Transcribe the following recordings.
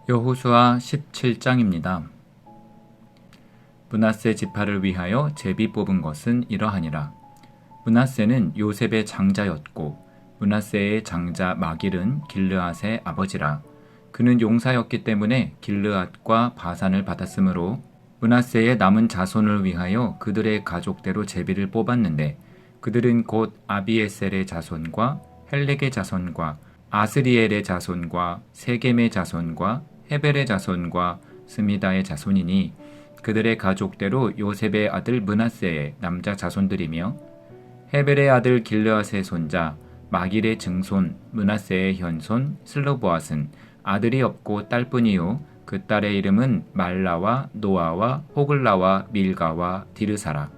여호수아 17장입니다. 므낫세 지파를 위하여 제비 뽑은 것은 이러하니라. 므낫세는 요셉의 장자였고 므낫세의 장자 마길은 길르앗의 아버지라. 그는 용사였기 때문에 길르앗과 바산을 받았으므로 므낫세의 남은 자손을 위하여 그들의 가족대로 제비를 뽑았는데, 그들은 곧 아비에셀의 자손과 헬렉의 자손과 아스리엘의 자손과 세겜의 자손과 헤벨의 자손과 스미다의 자손이니, 그들의 가족대로 요셉의 아들 므낫세의 남자 자손들이며, 헤벨의 아들 길르앗의 손자 마길의 증손 므낫세의 현손 슬로보앗은 아들이 없고 딸뿐이요 그 딸의 이름은 말라와 노아와 호글라와 밀가와 디르사라.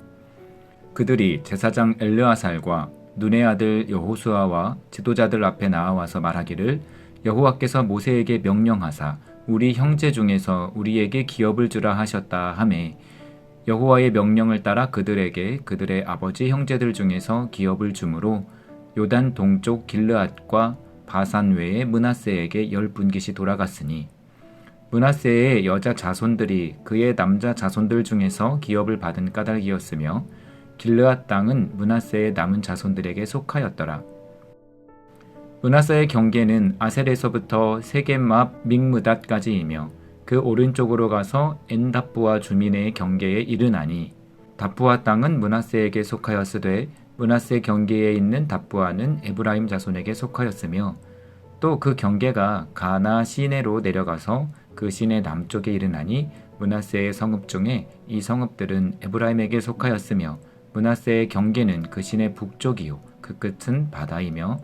그들이 제사장 엘르아살과 눈의 아들 여호수아와 지도자들 앞에 나와서 말하기를, 여호와께서 모세에게 명령하사 우리 형제 중에서 우리에게 기업을 주라 하셨다 하매, 여호와의 명령을 따라 그들에게 그들의 아버지 형제들 중에서 기업을 주므로 요단 동쪽 길르앗과 바산 외에 므낫세에게 10분깃이 돌아갔으니, 므낫세의 여자 자손들이 그의 남자 자손들 중에서 기업을 받은 까닭이었으며, 길르앗 땅은 므낫세의 남은 자손들에게 속하였더라. 므낫세의 경계는 아셀에서부터 세겜 앞 믹므닷까지이며 그 오른쪽으로 가서 엔다프와 주민의 경계에 이르나니, 다프와 땅은 므낫세에게 속하였으되 므낫세 경계에 있는 다프아는 에브라임 자손에게 속하였으며, 또 그 경계가 가나 시내로 내려가서 그 시내 남쪽에 이르나니, 므낫세의 성읍 중에 이 성읍들은 에브라임에게 속하였으며, 므낫세의 경계는 그 시내 북쪽이요 그 끝은 바다이며,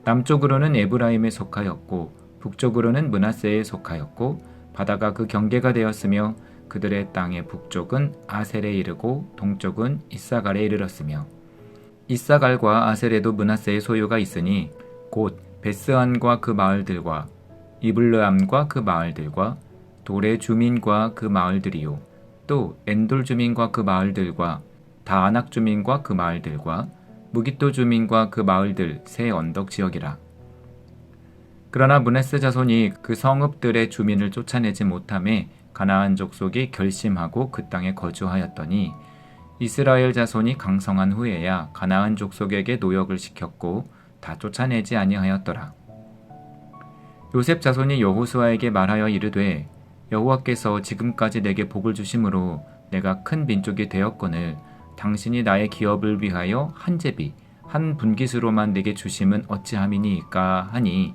남쪽으로는 에브라임에 속하였고 북쪽으로는 므낫세에 속하였고, 바다가 그 경계가 되었으며, 그들의 땅의 북쪽은 아셀에 이르고 동쪽은 이사갈에 이르렀으며, 이사갈과 아셀에도 므낫세의 소유가 있으니 곧 베스안과 그 마을들과 이블르암과 그 마을들과 돌의 주민과 그 마을들이요, 또 엔돌 주민과 그 마을들과 다아낙 주민과 그 마을들과 무깃도 주민과 그 마을들 세 언덕 지역이라. 그러나 므낫세 자손이 그 성읍들의 주민을 쫓아내지 못하매 가나안 족속이 결심하고 그 땅에 거주하였더니, 이스라엘 자손이 강성한 후에야 가나안 족속에게 노역을 시켰고 다 쫓아내지 아니하였더라. 요셉 자손이 여호수아에게 말하여 이르되, 여호와께서 지금까지 내게 복을 주심으로 내가 큰 민족이 되었거늘 당신이 나의 기업을 위하여 한 제비 한 분깃으로만 내게 주심은 어찌함이니이까 하니,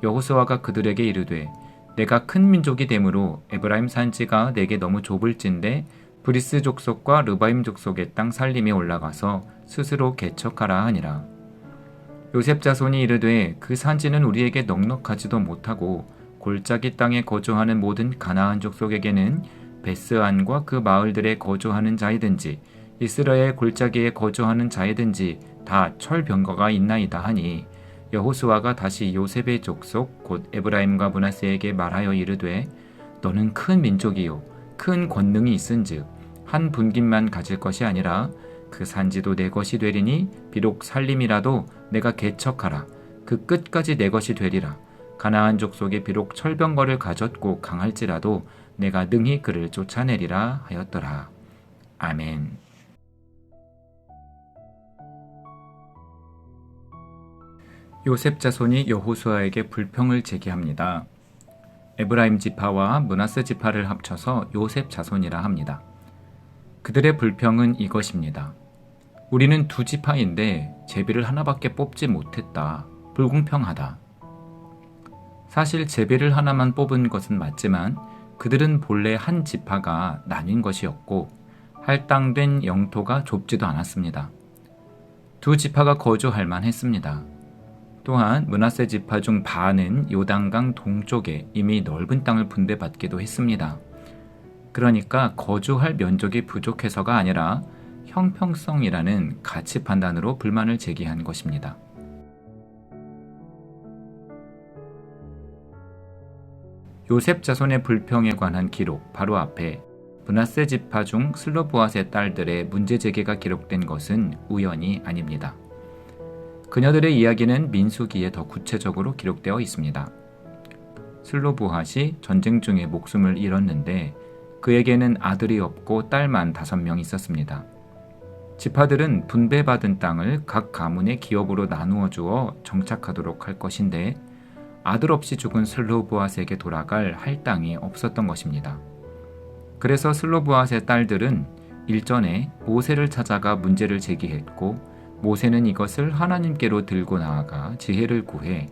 여호수아가 그들에게 이르되, 내가 큰 민족이 되므로 에브라임 산지가 내게 너무 좁을진데 브리스 족속과 르바임 족속의 땅 살림에 올라가서 스스로 개척하라 하니라. 요셉 자손이 이르되, 그 산지는 우리에게 넉넉하지도 못하고 골짜기 땅에 거주하는 모든 가나안 족속에게는 베스안과 그 마을들에 거주하는 자이든지 이스라엘 골짜기에 거주하는 자이든지 다 철병거가 있나이다 하니, 여호수아가 다시 요셉의 족속 곧 에브라임과 므낫세에게 말하여 이르되, 너는 큰 민족이요 큰 권능이 있은즉 한 분깃만 가질 것이 아니라 그 산지도 내 것이 되리니, 비록 살림이라도 내가 개척하라. 그 끝까지 내 것이 되리라. 가나안 족속에 비록 철병거를 가졌고 강할지라도 내가 능히 그를 쫓아내리라 하였더라. 아멘. 요셉 자손이 여호수아에게 불평을 제기합니다. 에브라임 지파와 므낫세 지파를 합쳐서 요셉 자손이라 합니다. 그들의 불평은 이것입니다. 우리는 두 지파인데 제비를 하나밖에 뽑지 못했다. 불공평하다. 사실 제비를 하나만 뽑은 것은 맞지만 그들은 본래 한 지파가 나뉜 것이었고 할당된 영토가 좁지도 않았습니다. 두 지파가 거주할 만했습니다. 또한 므낫세 지파 중 반은 요단강 동쪽에 이미 넓은 땅을 분배받기도 했습니다. 그러니까 거주할 면적이 부족해서가 아니라 형평성이라는 가치 판단으로 불만을 제기한 것입니다. 요셉 자손의 불평에 관한 기록 바로 앞에 므낫세 지파 중 슬로보앗의 딸들의 문제 제기가 기록된 것은 우연이 아닙니다. 그녀들의 이야기는 민수기에 더 구체적으로 기록되어 있습니다. 슬로브핫이 전쟁 중에 목숨을 잃었는데 그에게는 아들이 없고 딸만 5명 있었습니다. 지파들은 분배받은 땅을 각 가문의 기업으로 나누어 주어 정착하도록 할 것인데 아들 없이 죽은 슬로브핫에게 돌아갈 할당이 없었던 것입니다. 그래서 슬로브핫의 딸들은 일전에 모세를 찾아가 문제를 제기했고 모세는 이것을 하나님께로 들고 나아가 지혜를 구해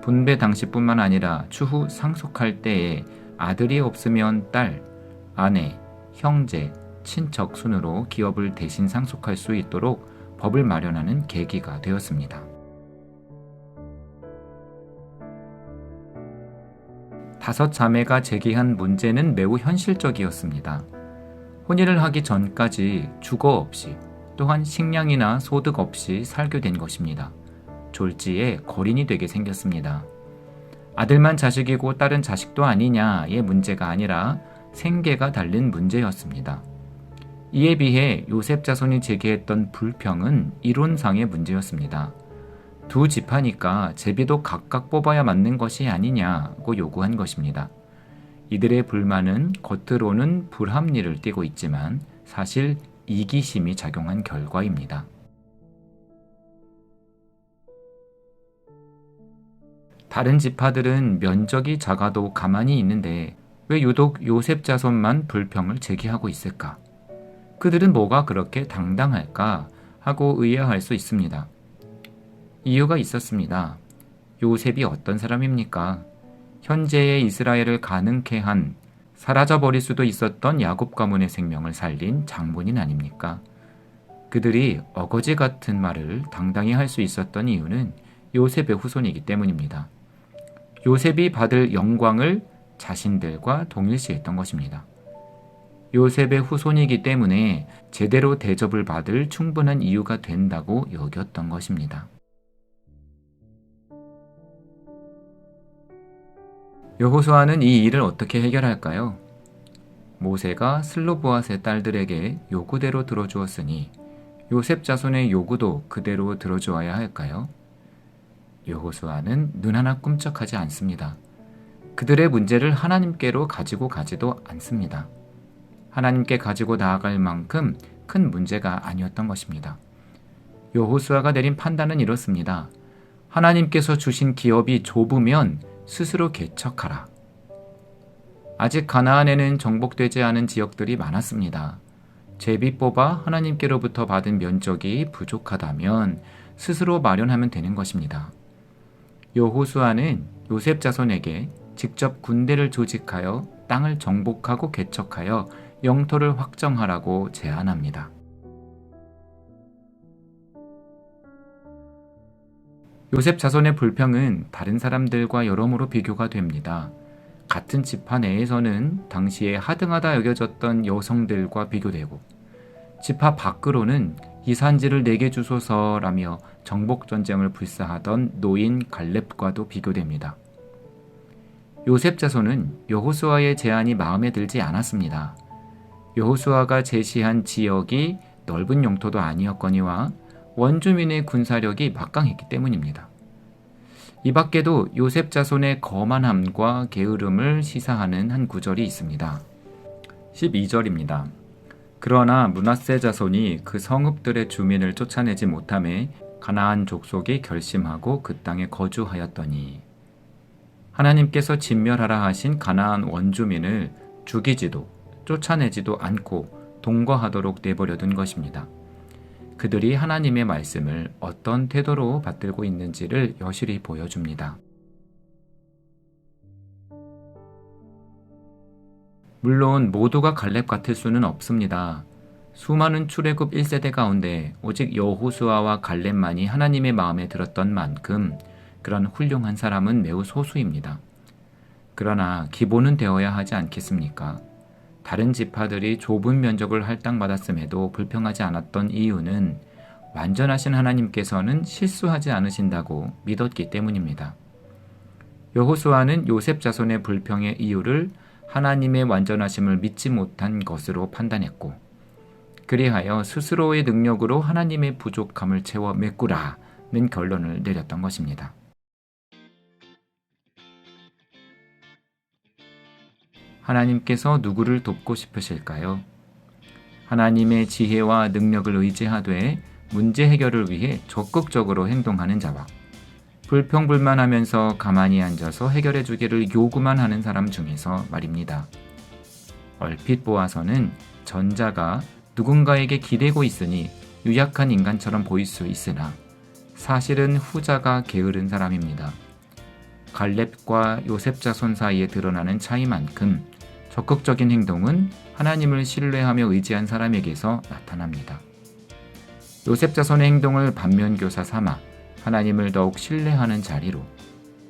분배 당시뿐만 아니라 추후 상속할 때에 아들이 없으면 딸, 아내, 형제, 친척 순으로 기업을 대신 상속할 수 있도록 법을 마련하는 계기가 되었습니다. 다섯 자매가 제기한 문제는 매우 현실적이었습니다. 혼인을 하기 전까지 주거 없이 또한 식량이나 소득 없이 살게 된 것입니다. 졸지에 거린이 되게 생겼습니다. 아들만 자식이고 딸은 자식도 아니냐의 문제가 아니라 생계가 달린 문제였습니다. 이에 비해 요셉 자손이 제기했던 불평은 이론상의 문제였습니다. 두 지파니까 제비도 각각 뽑아야 맞는 것이 아니냐고 요구한 것입니다. 이들의 불만은 겉으로는 불합리를 띠고 있지만 사실 이기심이 작용한 결과입니다. 다른 지파들은 면적이 작아도 가만히 있는데 왜 유독 요셉 자손만 불평을 제기하고 있을까? 그들은 뭐가 그렇게 당당할까 하고 의아할 수 있습니다. 이유가 있었습니다. 요셉이 어떤 사람입니까? 현재의 이스라엘을 가능케 한 사라져버릴 수도 있었던 야곱 가문의 생명을 살린 장본인 아닙니까? 그들이 어거지 같은 말을 당당히 할 수 있었던 이유는 요셉의 후손이기 때문입니다. 요셉이 받을 영광을 자신들과 동일시했던 것입니다. 요셉의 후손이기 때문에 제대로 대접을 받을 충분한 이유가 된다고 여겼던 것입니다. 여호수아는 이 일을 어떻게 해결할까요? 모세가 슬로브핫의 딸들에게 요구대로 들어주었으니 요셉 자손의 요구도 그대로 들어주어야 할까요? 여호수아는 눈 하나 꿈쩍하지 않습니다. 그들의 문제를 하나님께로 가지고 가지도 않습니다. 하나님께 가지고 나아갈 만큼 큰 문제가 아니었던 것입니다. 여호수아가 내린 판단은 이렇습니다. 하나님께서 주신 기업이 좁으면 스스로 개척하라. 아직 가나안에는 정복되지 않은 지역들이 많았습니다. 제비 뽑아 하나님께로부터 받은 면적이 부족하다면 스스로 마련하면 되는 것입니다. 여호수아는 요셉 자손에게 직접 군대를 조직하여 땅을 정복하고 개척하여 영토를 확정하라고 제안합니다. 요셉 자손의 불평은 다른 사람들과 여러모로 비교가 됩니다. 같은 지파 내에서는 당시에 하등하다 여겨졌던 여성들과 비교되고 지파 밖으로는 이산지를 내게 주소서라며 정복전쟁을 불사하던 노인 갈렙과도 비교됩니다. 요셉 자손은 여호수아의 제안이 마음에 들지 않았습니다. 여호수아가 제시한 지역이 넓은 영토도 아니었거니와 원주민의 군사력이 막강했기 때문입니다. 이 밖에도 요셉 자손의 거만함과 게으름을 시사하는 한 구절이 있습니다. 12절입니다. 그러나 므낫세 자손이 그 성읍들의 주민을 쫓아내지 못하매 가나안 족속이 결심하고 그 땅에 거주하였더니 하나님께서 진멸하라 하신 가나안 원주민을 죽이지도 쫓아내지도 않고 동거하도록 내버려둔 것입니다. 그들이 하나님의 말씀을 어떤 태도로 받들고 있는지를 여실히 보여줍니다. 물론 모두가 갈렙 같을 수는 없습니다. 수많은 출애굽 1세대 가운데 오직 여호수아와 갈렙만이 하나님의 마음에 들었던 만큼 그런 훌륭한 사람은 매우 소수입니다. 그러나 기본은 되어야 하지 않겠습니까? 다른 지파들이 좁은 면적을 할당받았음에도 불평하지 않았던 이유는 완전하신 하나님께서는 실수하지 않으신다고 믿었기 때문입니다. 여호수아는 요셉 자손의 불평의 이유를 하나님의 완전하심을 믿지 못한 것으로 판단했고 그리하여 스스로의 능력으로 하나님의 부족함을 채워 메꾸라는 결론을 내렸던 것입니다. 하나님께서 누구를 돕고 싶으실까요? 하나님의 지혜와 능력을 의지하되 문제 해결을 위해 적극적으로 행동하는 자와 불평불만하면서 가만히 앉아서 해결해 주기를 요구만 하는 사람 중에서 말입니다. 얼핏 보아서는 전자가 누군가에게 기대고 있으니 유약한 인간처럼 보일 수 있으나 사실은 후자가 게으른 사람입니다. 갈렙과 요셉 자손 사이에 드러나는 차이만큼 적극적인 행동은 하나님을 신뢰하며 의지한 사람에게서 나타납니다. 요셉 자손의 행동을 반면교사 삼아 하나님을 더욱 신뢰하는 자리로,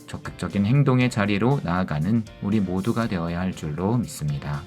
적극적인 행동의 자리로 나아가는 우리 모두가 되어야 할 줄로 믿습니다.